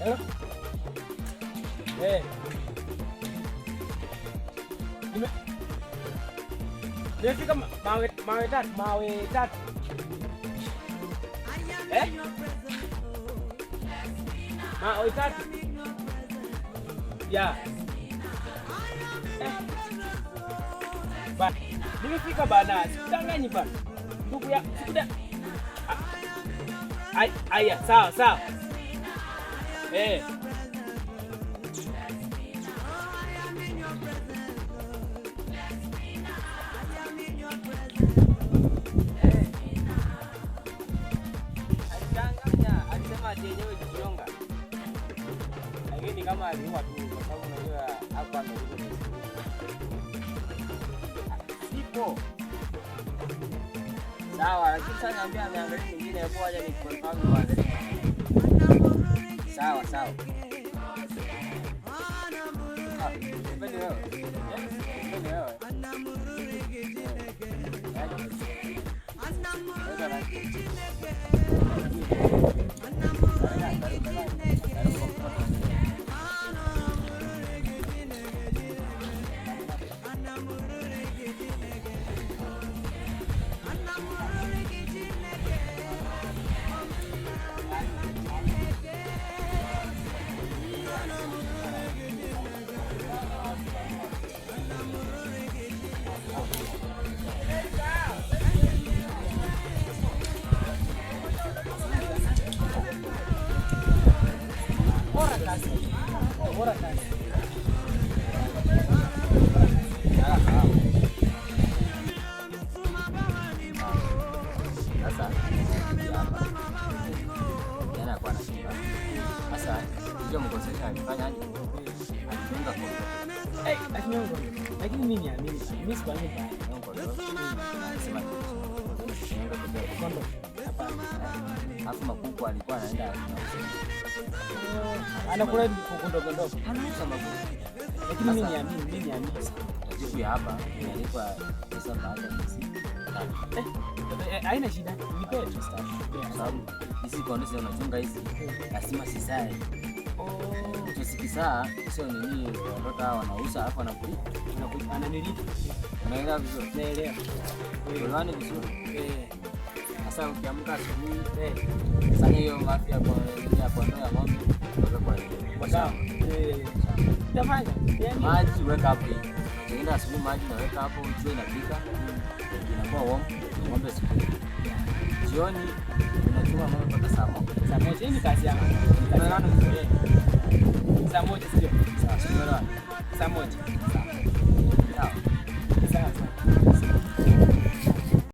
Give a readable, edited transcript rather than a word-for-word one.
Eh. Nimefika mawe tatu. Eh? Mawe tatu. Ya. Nimefika bana, sidanganyi bana. Ndugu ya sikuda. Aya, sawa. Eh. Yenyewe kionga. Lakini kama aliua tu kwa sababu unajua hapa ndio sipo. Sawa, lakini sasa niambia ameangalia nyingine hapo aje ni confirm muangalie. Sawa. Mbele wewe. Bora kazi. Sasa yana kwa nashinda. Sasa ndio mkosesha alifanya aje? Alifunga kwa. Asinyongo. Lakini mimi niamini. Mimi sifanyi kwa nyongo. Sema nyongo kwa kondo. Hapo makuku alikuwa anaenda anakula kuku ndogo ndogo. Anauza makuku. Lakini mimi niamini. Jibu ya hapa inaandikwa pesa baada ya siku. Haina shida. Nipe sababu hizi kondisi unachunga hizi lazima sisae. Tusikisaa sio nini watoto hao wanauza hapo ananilipa. Unaelewa vizuri? Naelewa. Unaona vizuri? Sasa ukiamka asubuhi sasa hiyo mafia kwa ndoo ya ng'ombe kwa sawa. Tafanya maji weka hapo. Ukienda asubuhi maji naweka hapo, jua inapika. Inakuwa warm, ng'ombe siku. Jioni unachuma ng'ombe mpaka saa moja. Hii ni kazi yangu. Tunaelewana vizuri. Saa moja sio? Sawa, tunaelewana. Saa moja. Sawa. Sawa.